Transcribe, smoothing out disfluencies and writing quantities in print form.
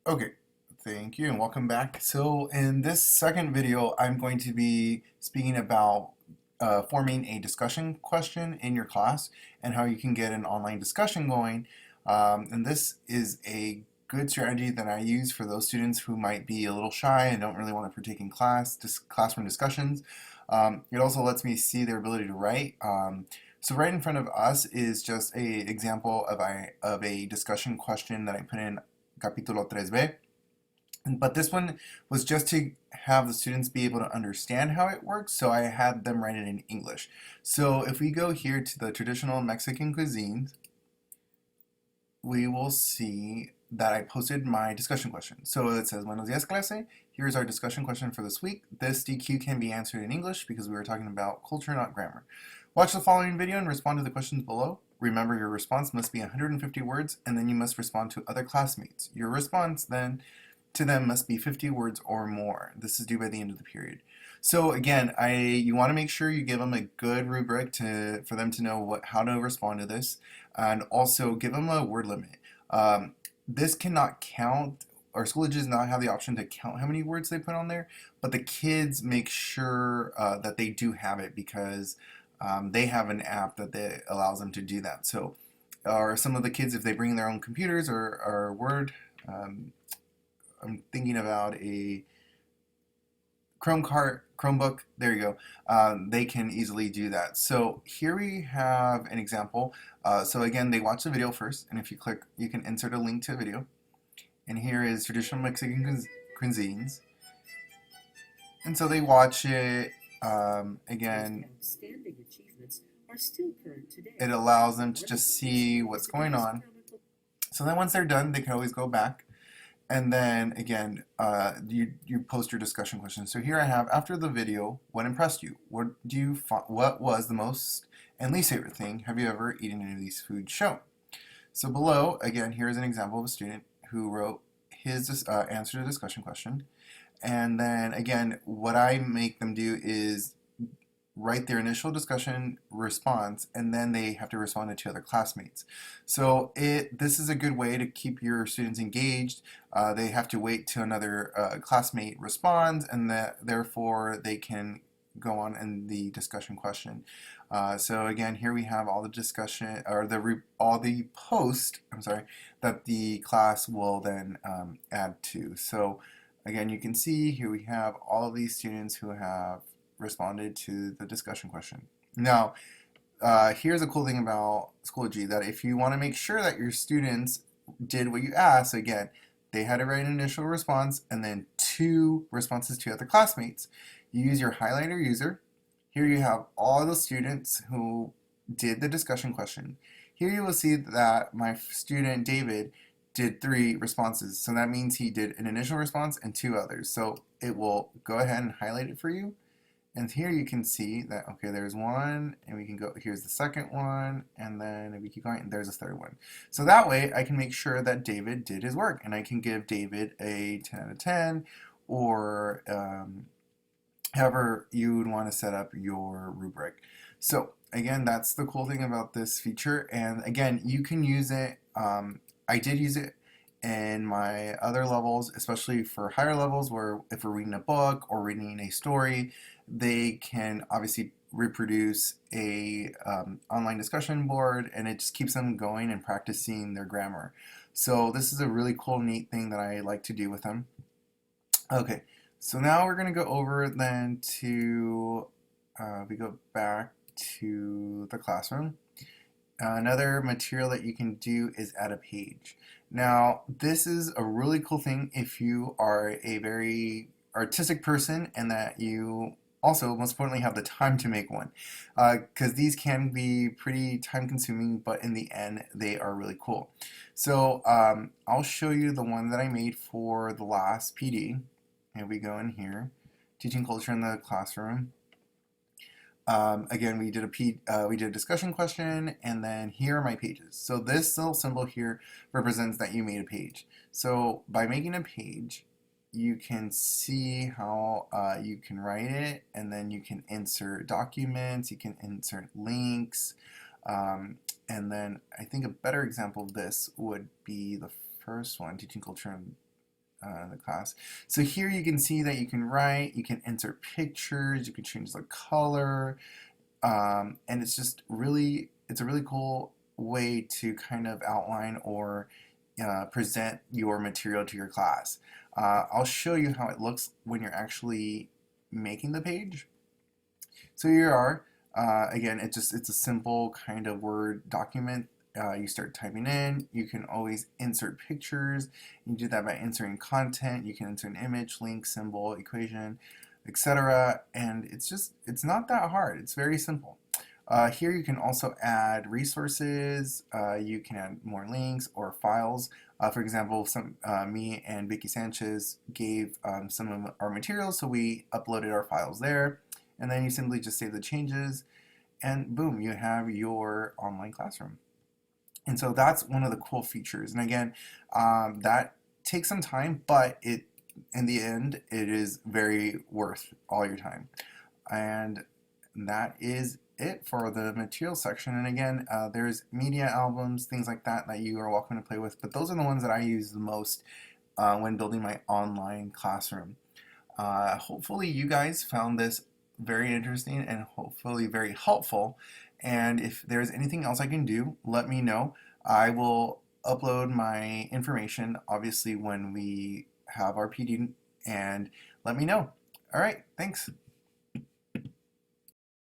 Okay, thank you and welcome back. So in this second video, I'm going to be speaking about forming a discussion question in your class and how you can get an online discussion going. And this is a good strategy that I use for those students who might be a little shy and don't really want to partake in classroom discussions. It also lets me see their ability to write. So right in front of us is just a example of a discussion question that I put in Capítulo 3B. But this one was just to have the students be able to understand how it works, so I had them write it in English. So if we go here to the traditional Mexican cuisines, we will see that I posted my discussion question. So it says, Buenos días, clase. Here's our discussion question for this week. This DQ can be answered in English because we were talking about culture, not grammar. Watch the following video and respond to the questions below. Remember, your response must be 150 words, and then you must respond to other classmates. Your response then to them must be 50 words or more. This is due by the end of the period. So again, you want to make sure you give them a good rubric for them to know how to respond to this, and also give them a word limit. This cannot count, or Schoology does not have the option to count how many words they put on there, but the kids make sure that they do have it because they have an app that allows them to do that. So, or some of the kids, if they bring their own computers or Word, I'm thinking about a Chromebook, there you go. They can easily do that. So here we have an example. So again, they watch the video first, and if you click, you can insert a link to a video. And here is traditional Mexican cuisines. And so they watch it. Again, it allows them to just see what's going on. So then once they're done, they can always go back. And then again, you post your discussion questions. So here I have, after the video, what impressed you? What was the most and least favorite thing have you ever eaten any of these foods shown? So below, again, here's an example of a student who wrote his answer to the discussion question. And then again, what I make them do is write their initial discussion response, and then they have to respond to other classmates. So this is a good way to keep your students engaged. They have to wait till another classmate responds, and therefore they can go on in the discussion question. So again, here we have all the discussion, or all the post, I'm sorry, that the class will then add to. So again, you can see here we have all of these students who have responded to the discussion question. Now, here's a cool thing about Schoology, that if you want to make sure that your students did what you asked, again, they had to write an initial response and then 2 responses to other classmates. You use your highlighter user. Here you have all the students who did the discussion question. Here you will see that my student David did 3 responses. So that means he did an initial response and 2 others. So it will go ahead and highlight it for you. And here you can see that, okay, there's one, and we can go, here's the second one, and then if we keep going, there's a third one. So that way I can make sure that David did his work, and I can give David a 10 out of 10, or however you would want to set up your rubric. So again, that's the cool thing about this feature, and again, you can use it. I did use it in my other levels, especially for higher levels, where if we're reading a book or reading a story, they can obviously reproduce a online discussion board, and it just keeps them going and practicing their grammar. So this is a really cool, neat thing that I like to do with them. Okay, so now we're going to go over then to, we go back to the classroom. Another material that you can do is add a page. Now, this is a really cool thing if you are a very artistic person and that you also, most importantly, have the time to make one. Because these can be pretty time consuming, but in the end, they are really cool. So I'll show you the one that I made for the last PD. And we go in here, teaching culture in the classroom. Again, we did a discussion question, and then here are my pages. So this little symbol here represents that you made a page. So by making a page, you can see how you can write it, and then you can insert documents, you can insert links, and then I think a better example of this would be the first one, teaching culture the class. So here you can see that you can write, you can insert pictures, you can change the color, and it's just really, it's a really cool way to kind of outline or present your material to your class. I'll show you how it looks when you're actually making the page. So here you are. Again, it's a simple kind of Word document. You start typing in. You can always insert pictures. You do that by inserting content. You can insert an image, link, symbol, equation, etc. And it's not that hard. It's very simple. Here you can also add resources. You can add more links or files. For example, me and Vicky Sanchez gave some of our materials, so we uploaded our files there. And then you simply just save the changes, and boom, you have your online classroom. And so that's one of the cool features. And again, that takes some time, but in the end, it is very worth all your time. And that is it for the material section. And again, there's media albums, things like that you are welcome to play with, but those are the ones that I use the most when building my online classroom. Hopefully you guys found this very interesting and hopefully very helpful. And if there's anything else I can do, let me know. I will upload my information, obviously, when we have our PD, and let me know. All right, thanks.